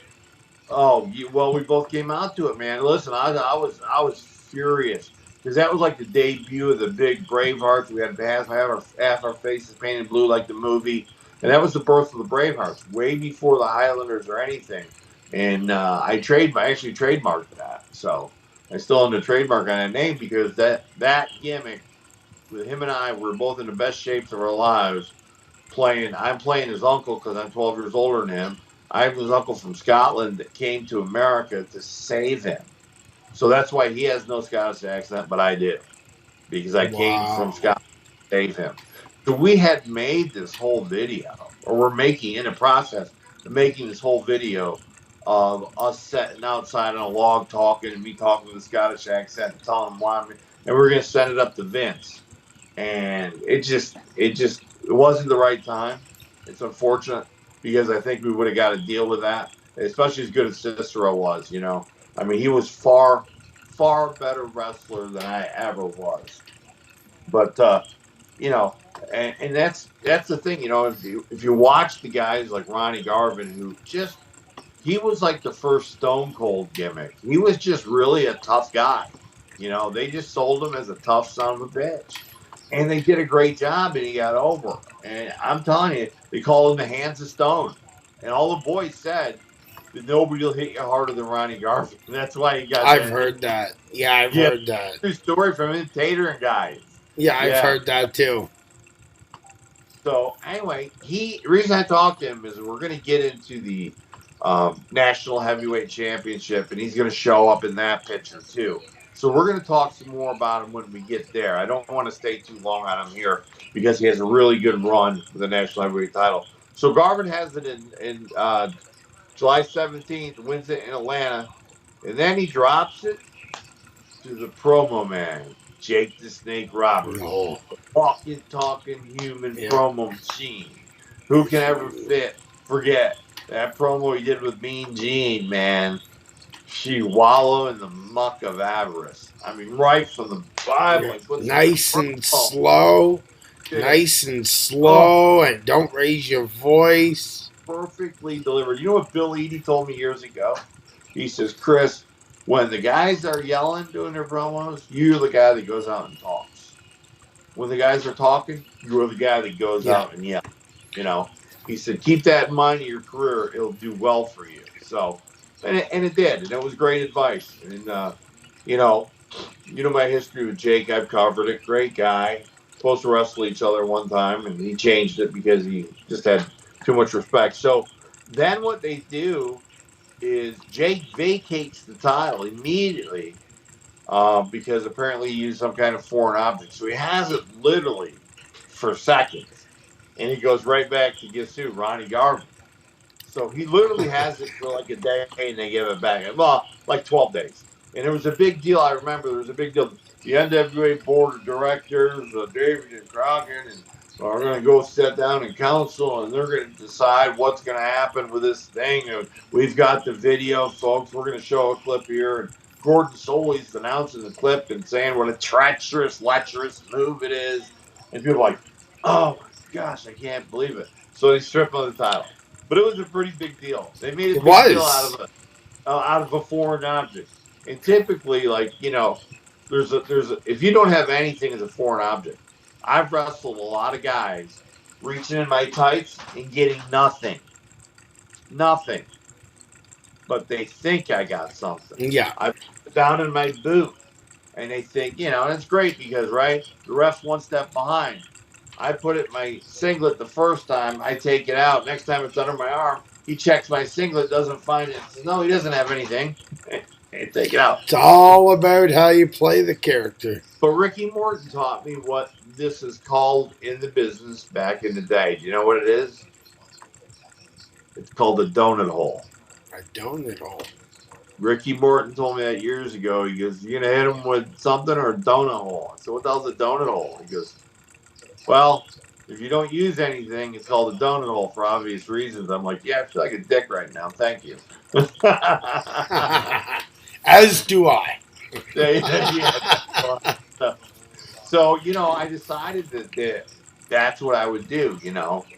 Oh, well, we both came out to it, man. Listen, I was furious because that was like the debut of the big Bravehearts. We had half our faces painted blue like the movie, and that was the birth of the Bravehearts, way before the Highlanders or anything. And I actually trademarked that, so I still own the trademark on that name because that gimmick with him and I were both in the best shapes of our lives playing. I'm playing his uncle because I'm 12 years older than him. I'm his uncle from Scotland that came to America to save him. So that's why he has no Scottish accent, but I do because I came from Wow. Scotland to save him. So we had made this whole video, or we're making in the process of making this whole video of us sitting outside on a log talking and me talking with a Scottish accent and telling him why and we're going to send it up to Vince, and it wasn't the right time. It's unfortunate because I think we would have got to deal with that, especially as good as Cicero was. I mean, he was far better wrestler than I ever was. But you know, and that's the thing. If you watch the guys like Ronnie Garvin, who just he was like the first Stone Cold gimmick. He was just really a tough guy. They just sold him as a tough son of a bitch. And they did a great job and he got over. And I'm telling you, they call him the Hands of Stone. And all the boys said that nobody will hit you harder than Ronnie Garvin. That's why he got I've that name. heard that. Yeah, I've Yeah. heard that. True story from him, Tater and guys. Yeah, I've Yeah. heard that too. So anyway, the reason I talked to him is we're going to get into the national heavyweight championship, and he's going to show up in that picture too. So we're going to talk some more about him when we get there. I don't want to stay too long on him here because he has a really good run with the national heavyweight title. So Garvin has it in July 17th, wins it in Atlanta, and then he drops it to the promo man, Jake the Snake Roberts, No. walking, talking human Yep. promo machine. Who can ever forget that promo he did with Mean Gene, man? She wallow in the muck of avarice. I mean, right from the Bible, Yep. he puts in the Nice and promo. slow. Did it. Nice and Oh, slow, and don't raise your voice. perfectly delivered. You know what Bill Eadie told me years ago? He says, Chris, when the guys are yelling doing their promos, you're the guy that goes out and talks. When the guys are talking, you're the guy that goes Yeah. out and yells. You know, he said, keep that in mind in your career. It'll do well for you. So, and it did. And it was great advice. And, you know, my history with Jake, I've covered it. Great guy. Supposed to wrestle each other one time, and he changed it because he just had too much respect. So then what they do is Jake vacates the title immediately because apparently he used some kind of foreign object. So he has it literally for seconds. And he goes right back to guess who? Ronnie Garvin. So he literally has it for like a day and they give it back. Well, like 12 days. And there was a big deal. I remember there was a big deal. The NWA board of directors, David and Crockett, and are going to go sit down in council and they're going to decide what's going to happen with this thing. And we've got the video, folks. We're going to show a clip here. And Gordon Soley's announcing the clip and saying what a treacherous, lecherous move it is. And people are like, oh my gosh, I can't believe it. So they strip him of the title. But it was a pretty big deal. They made a It big deal out was. of a foreign object. And typically, like there's a if you don't have anything as a foreign object, I've wrestled a lot of guys reaching in my tights and getting nothing, nothing. But they think I got something. Yeah. I put it down in my boot, and they think and it's great because right, the ref's one step behind. I put it in my singlet the first time. I take it out. Next time it's under my arm. He checks my singlet, doesn't find it. Says, no, he doesn't have anything. And take it out. It's all about how you play the character. But Ricky Morton taught me what this is called in the business back in the day. Do you know what it is? It's called a donut hole. I don't at all. Ricky Morton told me that years ago. He goes, "You gonna hit him with something or a donut hole?" I said, "What the hell's a donut hole?" He goes, "Well, if you don't use anything, it's called a donut hole for obvious reasons." I'm like, "Yeah, I feel like a dick right now. Thank you." As do I. Yeah. So, I decided that that's what I would do,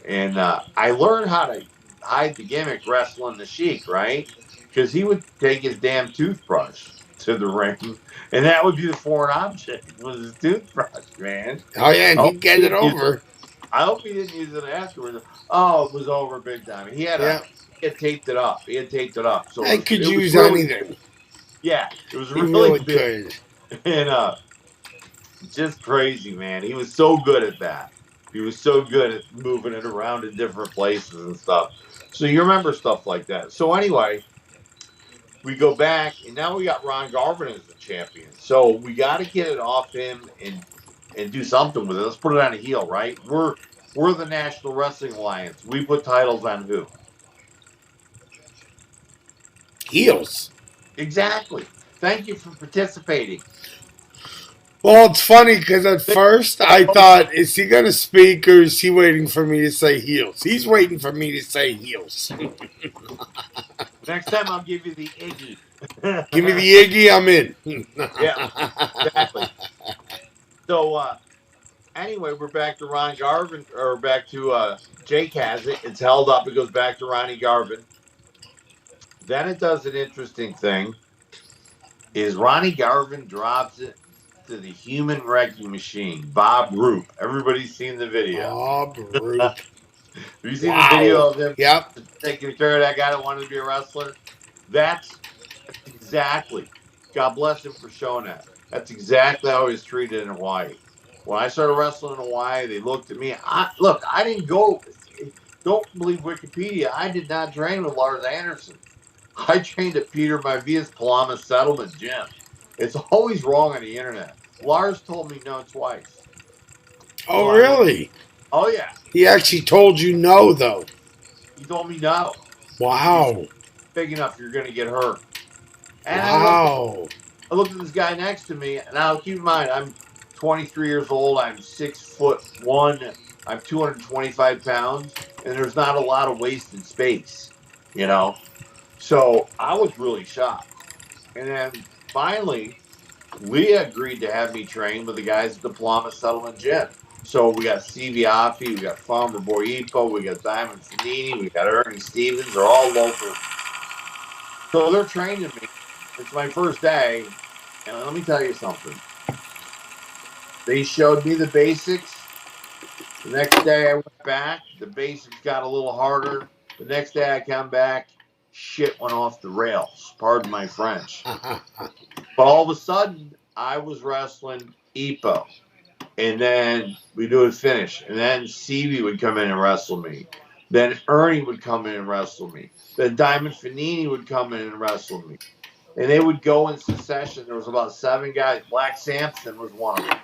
and I learned how to hide the gimmick wrestling the Sheik, right? Because he would take his damn toothbrush to the ring, and that would be the foreign object was his toothbrush, man. Oh yeah, and I hope he'd get he it didn't use it. over. I hope he didn't use it afterwards. Oh, it was over big time. Yeah. He had taped it up. So I could it was use really anything. yeah, it was He really really big, could. and just crazy, man. He was so good at that. He was so good at moving it around in different places and stuff. So you remember stuff like that. So anyway, we go back, and now we got Ron Garvin as the champion. So we got to get it off him and do something with it. Let's put it on a heel, right? We're the National Wrestling Alliance. We put titles on who? Heels. Exactly. Thank you for participating. Well, it's funny because at first I thought, is he going to speak or is he waiting for me to say heels? He's waiting for me to say heels. Next time I'll give you the Iggy. Give me the Iggy, I'm in. Yeah, exactly. So anyway, we're back to Ron Garvin, or back to Jake has it. It's held up. It goes back to Ronnie Garvin. Then it does an interesting thing. Is Ronnie Garvin drops it to the human wrecking machine, Bob Roop. Everybody's seen the video. Bob Roop. Have you seen the Wow. video of him Yep. taking care of that guy that wanted to be a wrestler? That's exactly. God bless him for showing that. That's exactly how he was treated in Hawaii. When I started wrestling in Hawaii, they looked at me. I didn't go. Don't believe Wikipedia. I did not train with Lars Anderson. I trained at Peter Mavia's Palama Settlement Gym. It's always wrong on the internet. Lars told me no twice. Oh, So really? oh yeah. He actually told you no, though. He told me no. He said, Wow. big enough, you're going to get hurt. And Wow. I looked at this guy next to me. Now, keep in mind, I'm 23 years old. I'm 6'1". I'm 225 pounds, and there's not a lot of wasted space, So I was really shocked. And then finally, Leah agreed to have me train with the guys at the Palama Settlement Gym. So we got Steve Yaffe, we got Farmer Boy Ipo, we got Diamond Fanini, we got Ernie Stevens. They're all local. So they're training me. It's my first day. And let me tell you something. They showed me the basics. The next day I went back. The basics got a little harder. The next day I come back. Shit went off the rails. Pardon my French. But all of a sudden, I was wrestling Ipo. And then we do a finish. And then Stevie would come in and wrestle me. Then Ernie would come in and wrestle me. Then Diamond Fanini would come in and wrestle me. And they would go in succession. There was about 7 guys. Black Sampson was one of them.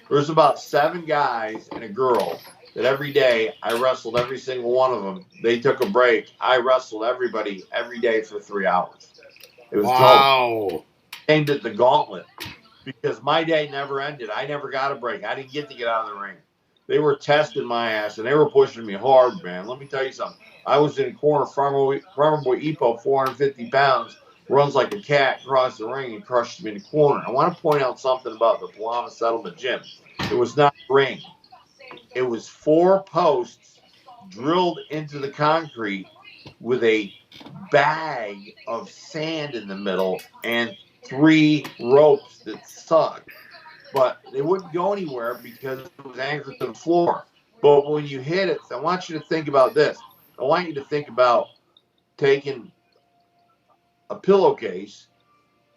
There was about 7 guys and a girl that every day I wrestled every single one of them. They took a break. I wrestled everybody every day for 3 hours. It was dope. Wow. Aimed at the gauntlet because my day never ended. I never got a break. I didn't get to get out of the ring. They were testing my ass and they were pushing me hard, man. Let me tell you something. I was in corner, Farmer Boy Epo, 450 pounds, runs like a cat across the ring and crushes me in the corner. I want to point out something about the Palama Settlement Gym. It was not a ring. It was 4 posts drilled into the concrete with a bag of sand in the middle and 3 ropes that sucked. But they wouldn't go anywhere because it was anchored to the floor. But when you hit it, I want you to think about this. I want you to think about taking a pillowcase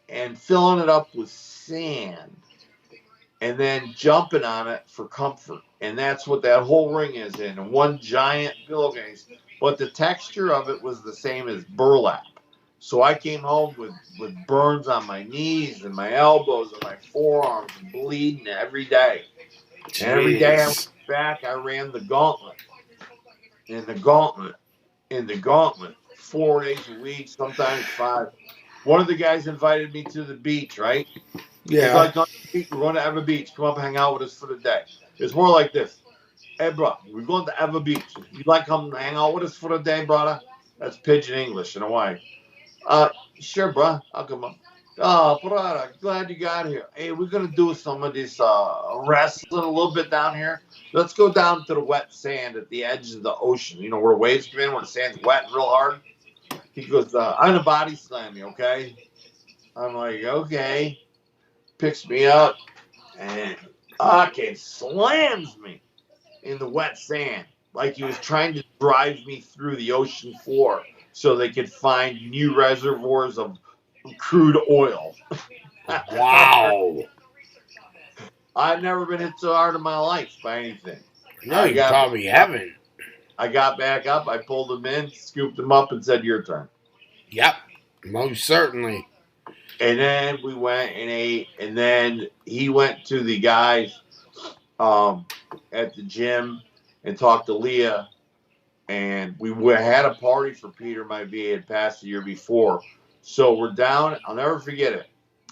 and filling it up with sand and then jumping on it for comfort. And that's what that whole ring is in one giant pillowcase. But the texture of it was the same as burlap. So I came home with burns on my knees and my elbows and my forearms and bleeding every day. Jeez. And every day I went back, I ran the gauntlet. In the gauntlet. 4 days a week, sometimes 5. One of the guys invited me to the beach, right? Yeah. It's like, we're going to Eva Beach. Come up and hang out with us for the day. It's more like this. Hey, bro, we're going to Eva Beach. You like come hang out with us for the day, brother? That's pidgin English in Hawaii. Sure, bro. I'll come up. Oh, brother, glad you got here. Hey, we're going to do some of this wrestling a little bit down here. Let's go down to the wet sand at the edge of the ocean. You know, where waves come in, where the sand's wet and real hard. He goes, I'm going to body slam you, okay? I'm like, okay. Picks me up and slams me in the wet sand like he was trying to drive me through the ocean floor so they could find new reservoirs of crude oil. Wow. I've never been hit so hard in my life by anything. No, you probably haven't. I got back up, I pulled him in, scooped him up, and said, your turn. Yep, most certainly. And then we went and ate, and then he went to the guys at the gym and talked to Leah, and we had a party for Peter. My VA had passed the year before. So we're down, I'll never forget it.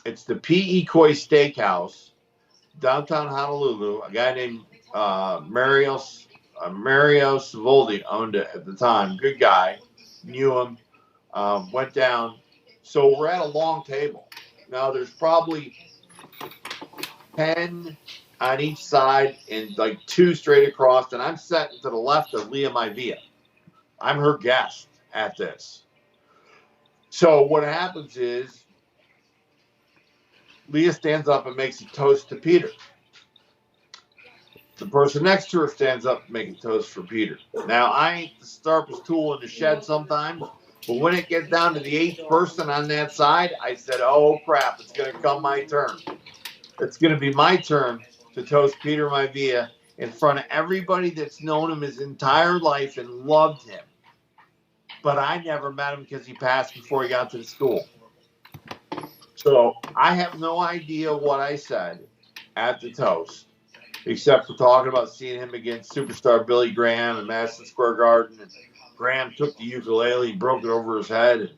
It's the P.E. Koi Steakhouse, downtown Honolulu. A guy named Mario Savoldi owned it at the time. Good guy. Knew him. Went down. So we're at a long table. Now there's probably 10 on each side and like 2 straight across. And I'm sitting to the left of Leah Maivia. I'm her guest at this. So what happens is Leah stands up and makes a toast to Peter. The person next to her stands up and makes a toast for Peter. Now, I ain't the sharpest tool in the shed sometimes, but when it gets down to the 8th person on that side, I said, oh, crap, it's going to come my turn. It's going to be my turn to toast Peter Maivia in front of everybody that's known him his entire life and loved him. But I never met him because he passed before he got to the school. So I have no idea what I said at the toast, except for talking about seeing him against superstar Billy Graham in Madison Square Garden. And Graham took the ukulele, broke it over his head. And,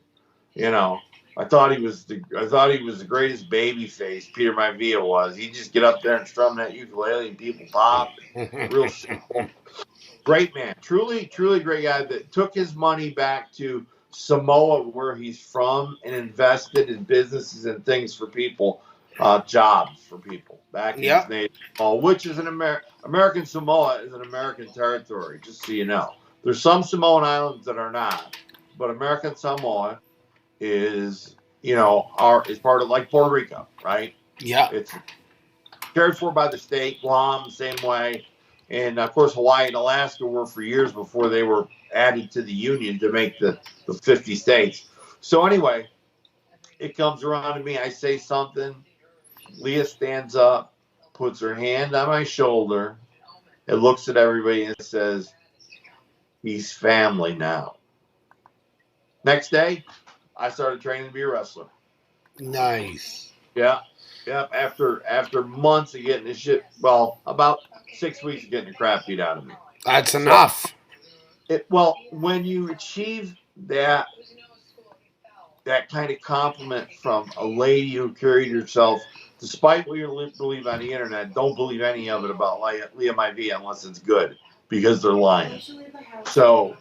you know, I thought he was the greatest baby face Peter Maivia was. He'd just get up there and strum that ukulele and people pop. Real simple. Great man. Truly, truly great guy that took his money back to Samoa, where he's from, and invested in businesses and things for people, jobs for people back in his native Samoa, which is American Samoa is an American territory, just so you know. There's some Samoan islands that are not, but American Samoa is, is part of like Puerto Rico, right? Yeah. It's cared for by the state. Guam, same way. And, of course, Hawaii and Alaska were for years before they were added to the Union to make the 50 states. So, anyway, it comes around to me. I say something. Leah stands up, puts her hand on my shoulder, and looks at everybody and says, he's family now. Next day, I started training to be a wrestler. Nice. Yeah. After months of getting this shit, well, about 6 weeks of getting the crap beat out of me. That's So, enough. when you achieve that kind of compliment from a lady who carried herself, despite what you believe on the internet, don't believe any of it about Leah Maivia unless it's good, because they're lying. So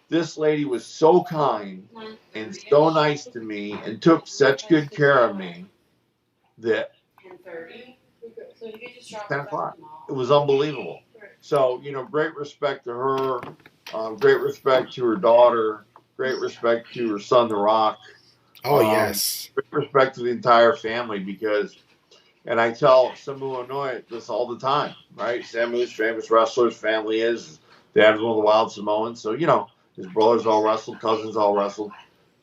this lady was so kind and so nice to me and took such good care of me that 10 o'clock. It was unbelievable. So, great respect to her, great respect to her daughter, great respect to her son, The Rock, Oh, yes. great respect to the entire family because, and I tell Samu Anoy this all the time, right? Samu's famous wrestler's family is, dad's one of the Wild Samoans. So, his brothers all wrestled, cousins all wrestled.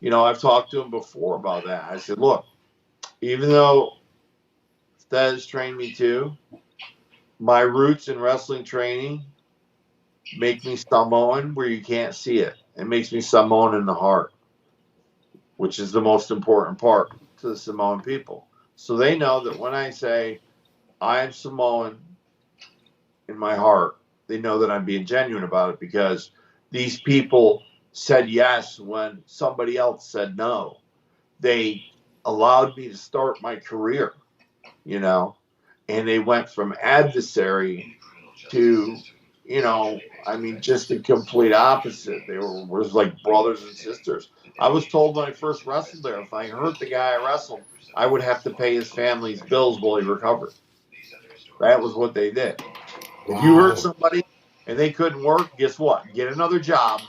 I've talked to him before about that. I said, look, even though Dad has trained me too, my roots in wrestling training make me Samoan where you can't see it. It makes me Samoan in the heart, which is the most important part to the Samoan people. So they know that when I say I am Samoan in my heart, they know that I'm being genuine about it because these people said yes when somebody else said no. They allowed me to start my career, and they went from adversary to, just the complete opposite. They was like brothers and sisters. I was told when I first wrestled there, if I hurt the guy I wrestled, I would have to pay his family's bills while he recovered. That was what they did. If you hurt Wow. somebody and they couldn't work, guess what? Get another job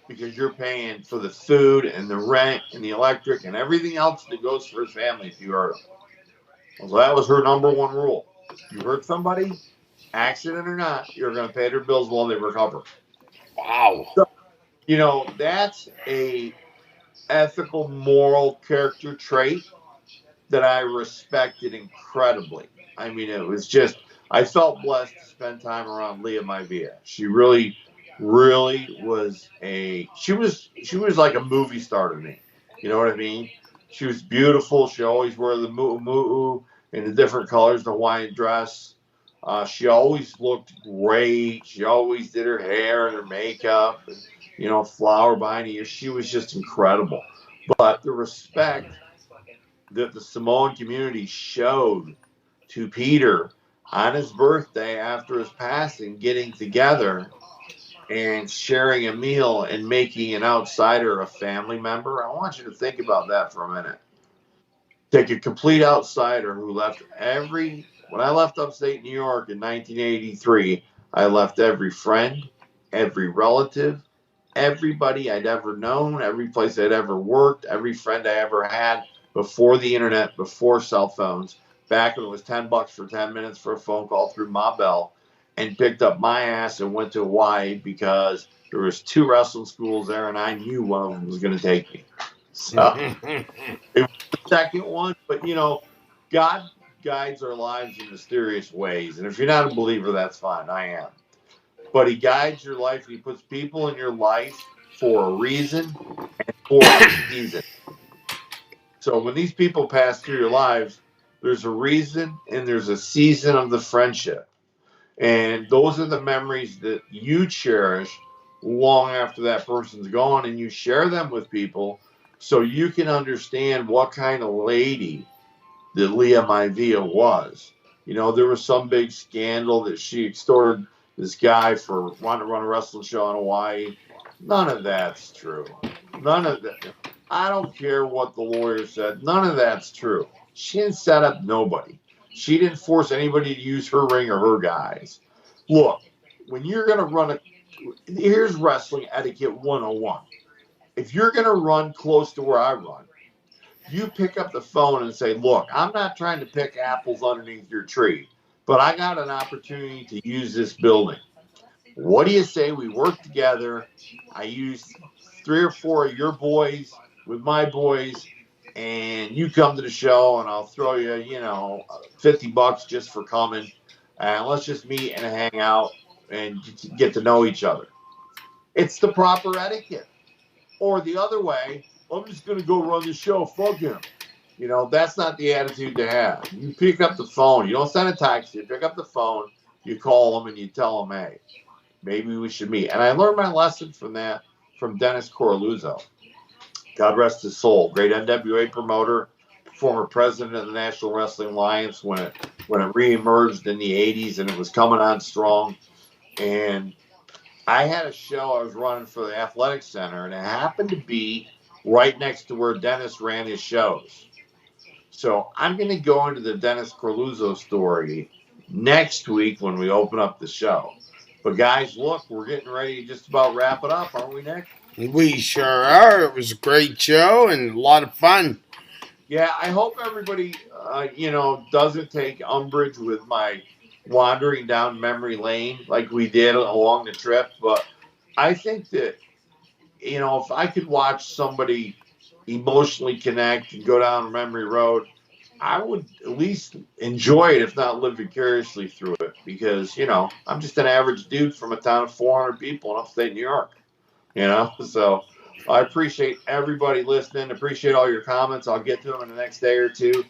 because you're paying for the food and the rent and the electric and everything else that goes for his family if you hurt them. So that was her number one rule. You hurt somebody, accident or not, you're going to pay their bills while they recover. Wow. So, that's a ethical, moral character trait that I respected incredibly. I mean, it was just, I felt blessed to spend time around Leah Maivia. She really, really was she was like a movie star to me. You know what I mean? She was beautiful. She always wore the mu'u in the different colors, the Hawaiian dress. She always looked great. She always did her hair and her makeup and, flower behind her ears. She was just incredible. But the respect that the Samoan community showed to Peter on his birthday after his passing, getting together and sharing a meal and making an outsider a family member. I want you to think about that for a minute. Take a complete outsider who when I left upstate New York in 1983, I left every friend, every relative, everybody I'd ever known, every place I'd ever worked, every friend I ever had before the internet, before cell phones, back when it was $10 for 10 minutes for a phone call through Ma Bell, and picked up my ass and went to Hawaii because there was 2 wrestling schools there and I knew one of them was going to take me. So it was the second one, but God guides our lives in mysterious ways. And if you're not a believer, that's fine. I am. But he guides your life. He puts people in your life for a reason and for a season. So when these people pass through your lives, there's a reason and there's a season of the friendship. And those are the memories that you cherish long after that person's gone, and you share them with people so you can understand what kind of lady that Leah Maivia was. There was some big scandal that she extorted this guy for wanting to run a wrestling show in Hawaii. None of that's true. None of that. I don't care what the lawyer said. None of that's true. She didn't set up nobody. She didn't force anybody to use her ring or her guys. Look, when you're going to here's wrestling etiquette 101. If you're going to run close to where I run, you pick up the phone and say, look, I'm not trying to pick apples underneath your tree, but I got an opportunity to use this building. What do you say we work together? I use 3 or 4 of your boys with my boys, and you come to the show, and I'll throw you, $50 just for coming. And let's just meet and hang out and get to know each other. It's the proper etiquette. Or the other way, I'm just going to go run the show. Fuck him. That's not the attitude to have. You pick up the phone. You don't send a text. You pick up the phone. You call them and you tell them, hey, maybe we should meet. And I learned my lesson from that from Dennis Coralluzzo. God rest his soul. Great NWA promoter, former president of the National Wrestling Alliance when it reemerged in the 80s and it was coming on strong. And I had a show I was running for the Athletic Center, and it happened to be right next to where Dennis ran his shows. So I'm going to go into the Dennis Coralluzzo story next week when we open up the show. But guys, look, we're getting ready to just about wrap it up, aren't we, Nick? We sure are. It was a great show and a lot of fun. Yeah, I hope everybody, doesn't take umbrage with my wandering down memory lane like we did along the trip. But I think that, if I could watch somebody emotionally connect and go down memory road, I would at least enjoy it, if not live vicariously through it, because, I'm just an average dude from a town of 400 people in upstate New York, So I appreciate everybody listening. Appreciate all your comments. I'll get to them in the next day or two.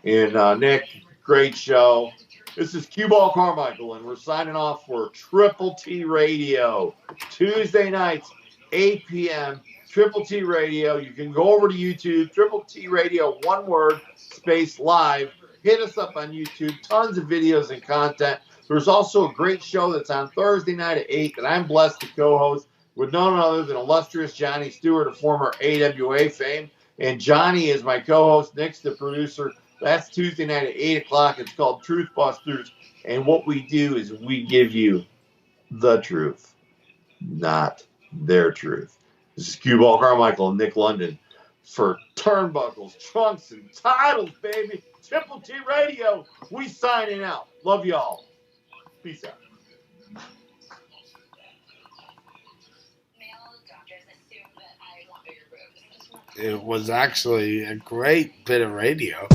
And Nick, great show. This is Cue Ball Carmichael, and we're signing off for Triple T Radio. Tuesday nights, 8 p.m., Triple T Radio. You can go over to YouTube, Triple T Radio, one word, space live. Hit us up on YouTube. Tons of videos and content. There's also a great show that's on Thursday night at 8 that I'm blessed to co-host with none other than illustrious Johnny Stewart of former AWA fame. And Johnny is my co-host. Nick's the producer. That's Tuesday night at 8 o'clock. It's called Truth Busters. And what we do is we give you the truth, not their truth. This is Cue Ball Carmichael and Nick London for Turnbuckles, Trunks, and Titles, baby. Triple T Radio. We signing out. Love y'all. Peace out. It was actually a great bit of radio.